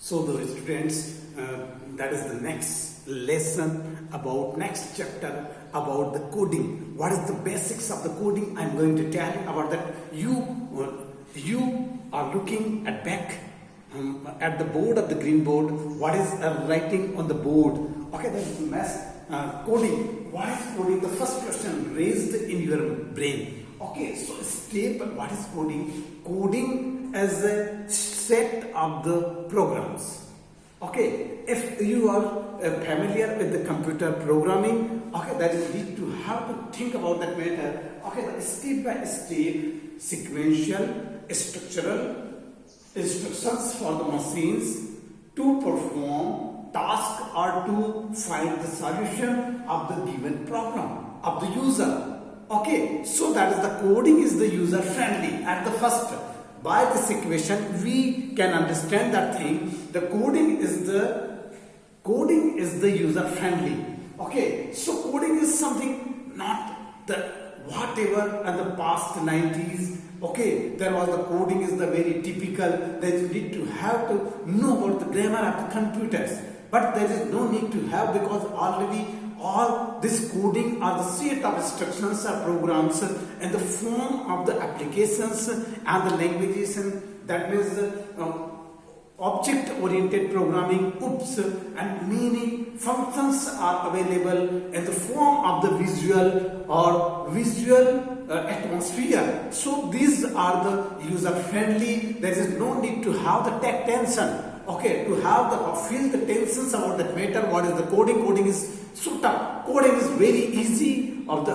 So the students, that is the next lesson about next chapter about the coding. What is the basics of the coding? I'm going to tell you about that. You are looking at back at the board of the green board. What is writing on the board? Okay, that is coding. What is coding? The first question raised in your brain. Okay, so step. What is coding? Coding as a set of the programs. Okay, if you are familiar with the computer programming, okay, that is need to have to think about that matter. Okay, the step by step, sequential, structural instructions for the machines to perform task or to find the solution of the given problem of the user. Okay, so that is the coding is the user friendly at the first. By this equation, we can understand that thing. The coding is the user friendly. Okay, so coding is something not the whatever in the past 90s. Okay, there was the coding is the very typical. That you need to have to know about the grammar of the computers, but there is no need to have because already all this coding are the set of instructions or programs in the form of the applications and the languages, and that means object-oriented programming, OOPS, and many functions are available in the form of the visual atmosphere. So these are the user-friendly. There is no need to have the tech tension. Okay, to have the feel the tensions about that matter. What is the coding? Coding is so tough. Coding is very easy of the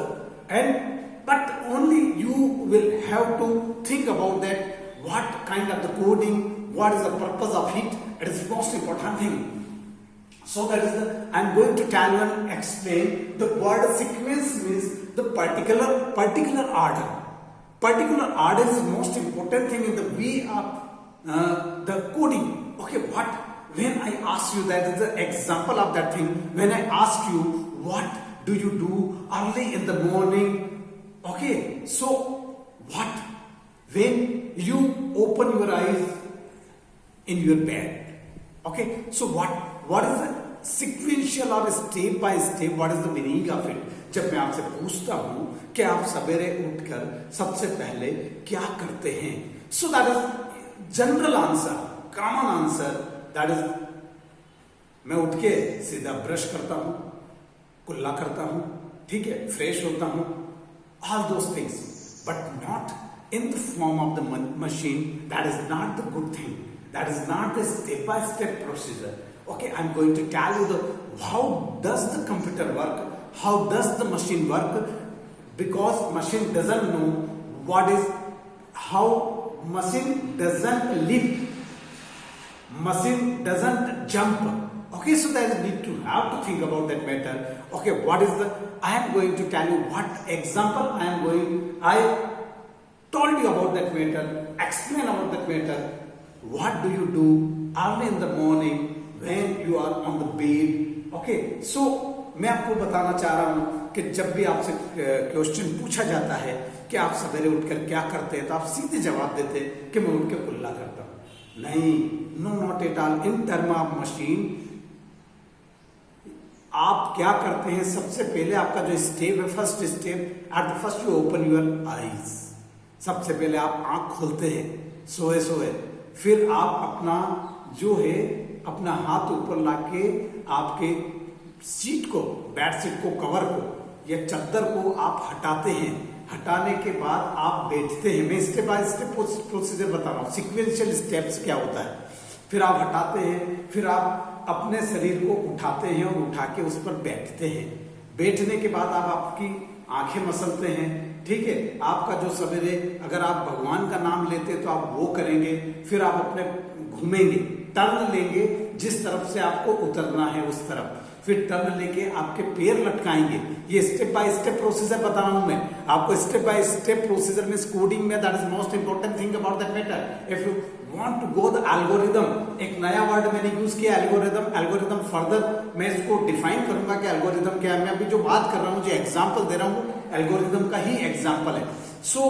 but only you will have to think about that. What kind of the coding? What is the purpose of it? It is most important thing. So that is the I'm going to tell you and explain the word sequence means the particular order. Particular order is the most important thing in the way of the coding. Okay, what when I ask you, that is the example of that thing. When I ask you, what do you do early in the morning? Okay, so what when you open your eyes in your bed? Okay, so what is the sequential or step by step? What is the meaning of it? जब मैं आपसे पूछता हूं कि आप सवेरे उठकर सबसे पहले क्या करते हैं, so that is general answer, common answer, that is मैं उठ के सीधा ब्रश करता हूं, कुल्ला करता हूं, ठीक है, फ्रेश होता हूं, all those things, but not in the form of the machine. That is not the good thing. That is not the step by step procedure. Okay, I'm going to tell you how does the computer work, how does the machine work, because machine doesn't know how machine doesn't leap, machine doesn't jump. Okay, so there is need to have to think about that matter. Okay, I am going to tell you what example I told you about that matter, explain about that matter. What do you do early in the morning when you are on the bed? Okay, so मैं आपको बताना चाह रहा हूं कि जब भी आपसे क्वेश्चन पूछा जाता है कि आप सवेरे उठकर क्या करते हैं, तो आप सीधे जवाब देते कि मैं उठ के कुल्ला करता हूं. नहीं, no not at all. In term of machine आप क्या करते हैं? सबसे पहले आपका जो स्टेप है, first step, at the first you open your eyes. सबसे पहले आप आंख खोलते हैं सोए, फिर आप अपना जो है अपना हाथ ऊपर लाके आपके सीट को, बेड सीट को, कवर को या चादर को आप हटाते हैं. हटाने के बाद आप बैठते हैं. मैं स्टेप बाय स्टेप प्रोसीजर बता रहा हूं, सिक्वेंशियल स्टेप्स क्या होता है. फिर आप हटाते हैं, फिर आप अपने शरीर को उठाते हैं और उठा के उस पर बैठते हैं. बैठने के बाद आप आपकी आंखें मसलते हैं. ठीक है, आपका जो सवेरे अगर आप भगवान का नाम लेते हैं तो आप वो करेंगे. फिर आप अपने घूमेंगे, टर्न लेंगे, जिस तरफ से आपको उतरना है उस तरफ. फिर टर्न लेके आपके पैर लटकाएंगे. ये स्टेप बाय स्टेप प्रोसीजर बता रहा हूं मैं आपको. स्टेप बाय स्टेप प्रोसीजर में कोडिंग में that is most important thing about that matter. If you want to go the algorithm, एक नया वर्ड मैंने यूज किया एल्गोरिदम फर्दर मैं इसको डिफाइन करूंगा कि एल्गोरिदम क्या है. मैं अभी जो बात कर रहा हूं, जो एग्जांपल दे रहा हूं, एल्गोरिदम का ही एग्जांपल है. सो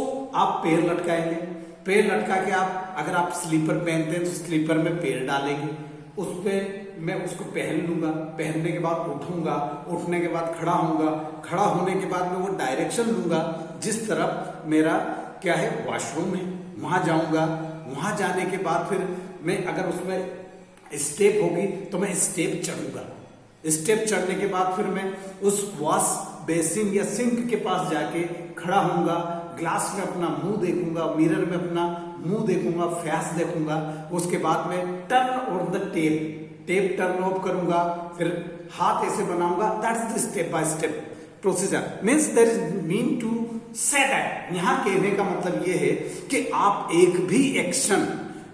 आप पैर लटकाएंगे, पैर लटका के आप अगर आप स्लीपर पहनते हैं तो स्लीपर में पैर डालेंगे. उस पर मैं उसको पहन लूंगा, पहनने के बाद उठूंगा, उठने के बाद खड़ा होऊंगा, खड़ा होने के बाद मैं वो डायरेक्शन लूंगा जिस तरफ मेरा क्या है वॉशरूम है, वहां जाऊंगा। वहां जाने के बाद फिर मैं अगर उसमें स्टेप होगी तो मैं स्टेप चढ़ूंगा। स्टेप चढ़ने के बाद फिर मैं उस वॉश बेसिन या सिंक के पास जाके खड़ा होऊंगा, ग्लास में अपना मुंह देखूंगा, मिरर में अपना मुंह देखूंगा, फेस देखूंगा। उसके बाद में turn on the tape turn off करूंगा, फिर हाथ ऐसे बनाऊंगा। That's the step by step procedure. Means there is mean to say that, यहां कहने का मतलब यह है कि आप एक भी एक्शन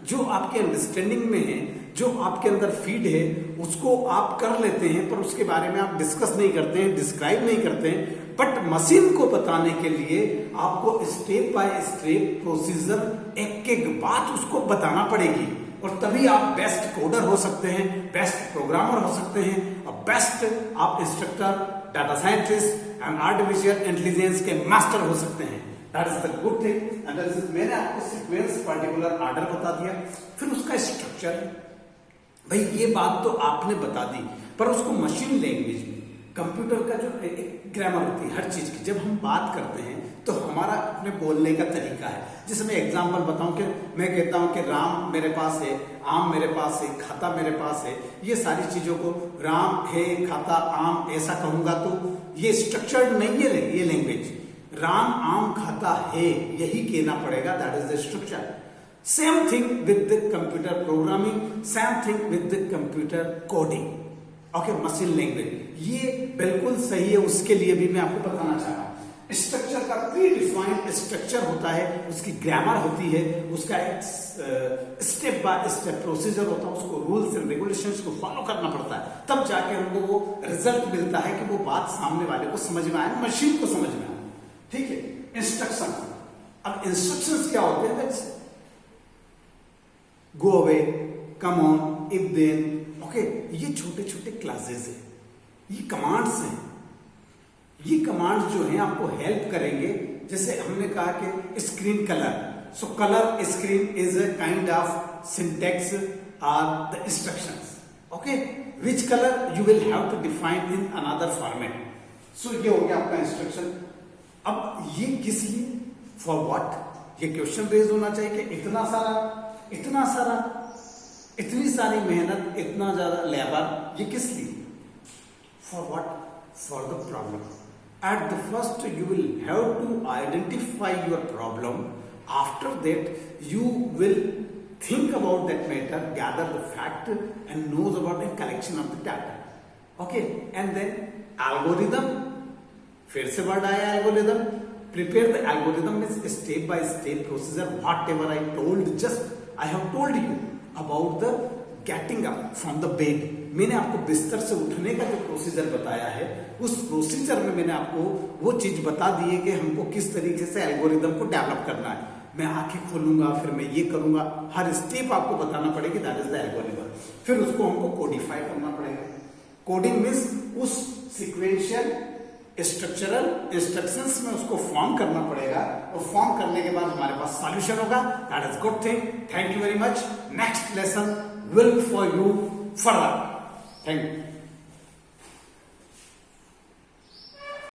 जो आपके अंडरस्टैंडिंग में है, जो आपके अंदर फीड है, उसको आप कर लेते हैं, पर उसके बारे में आप डिस्कस नहीं करते हैं, डिस्क्राइब नहीं करते हैं। बट मशीन को बताने के लिए आपको स्टेप बाय स्टेप प्रोसीजर एक एक बात उसको बताना पड़ेगी, और तभी आप बेस्ट कोडर हो सकते हैं, बेस्ट प्रोग्रामर हो सकते हैं, और बेस्ट आप instructor, data scientist and artificial intelligence के मास्टर हो सकते हैं। That is the good thing. And मैंने आपको सीक्वेंस पर्टिकुलर ऑर्डर बता दिया, फिर उसका स्ट्रक्चर। भाई ये बात तो आपने बता दी, पर उसको मशीन लैंग्वेज में, कंप्यूटर का जो एक ग्रामर होती है हर चीज की, जब हम बात करते हैं तो हमारा अपने बोलने का तरीका है। जैसे मैं एग्जांपल बताऊं कि मैं कहता हूं कि राम मेरे पास है, आम मेरे पास है, खाता मेरे पास है, ये सारी चीजों को राम है, खाता, आम ऐसा कहूंगा तो ये स्ट्रक्चर्ड नहीं है ये लैंग्वेज। राम आम खाता है यही कहना पड़ेगा, that is the structure. Same thing with the computer programming, same thing with the computer coding. Okay, machine language ये बिल्कुल सही है, उसके लिए भी मैं आपको बताना चाह रहा हूं। स्ट्रक्चर का प्री डिफाइंड स्ट्रक्चर होता है, उसकी ग्रामर होती है, उसका एक स्टेप बाय स्टेप प्रोसीजर होता है, उसको रूल्स एंड रेगुलेशंस को फॉलो करना पड़ता है, तब जाके हमको वो रिजल्ट मिलता है कि वो बात सामने वाले को समझ में आए, मशीन को समझ में आए। ठीक है, इंस्ट्रक्शन। अब इंस्ट्रक्शंस क्या होते हैं? Go away, come on, if then. Okay, ये छोटे छोटे क्लासेस हैं, ये कमांड्स हैं। ये कमांड्स जो हैं आपको हेल्प करेंगे। जैसे हमने कहा कि screen colour, so colour screen is a kind of syntax और the instructions. Okay, which colour you will have to define in another format. So ये हो गया आपका इंस्ट्रक्शन। अब ये किस लिए, फॉर व्हाट, ये क्वेश्चन रेज होना चाहिए कि इतना सारा इतनी सारी मेहनत, इतना ज्यादा लेबर, ये किस लिए? For what? For the problem. At the first, you will have to identify your problem. After that, you will think about that matter, gather the fact, and knows about the collection of the data. Okay, and then algorithm. फिर से word आया algorithm. Prepare the algorithm is step by step procedure. Whatever I told, I have told you about the getting up from the bed. मैंने आपको बिस्तर से उठने का जो प्रोसीजर बताया है, उस प्रोसीजर में मैंने आपको वो चीज बता दी है कि हमको किस तरीके से एल्गोरिदम को डेवलप करना है। मैं आंखें खोलूंगा, फिर मैं ये करूंगा, हर स्टेप आपको बताना पड़ेगी, दैट इज द एल्गोरिदम। फिर उसको हमको कोडिफाई करना पड़ेगा। कोडिंग मीन्स उस सिक्वेंशियल स्ट्रक्चरल इंस्ट्रक्शंस में उसको फॉर्म करना पड़ेगा, और फॉर्म करने के बाद हमारे पास सॉल्यूशन होगा। That is good thing. Thank you very much. Next lesson will for you further. Thank you.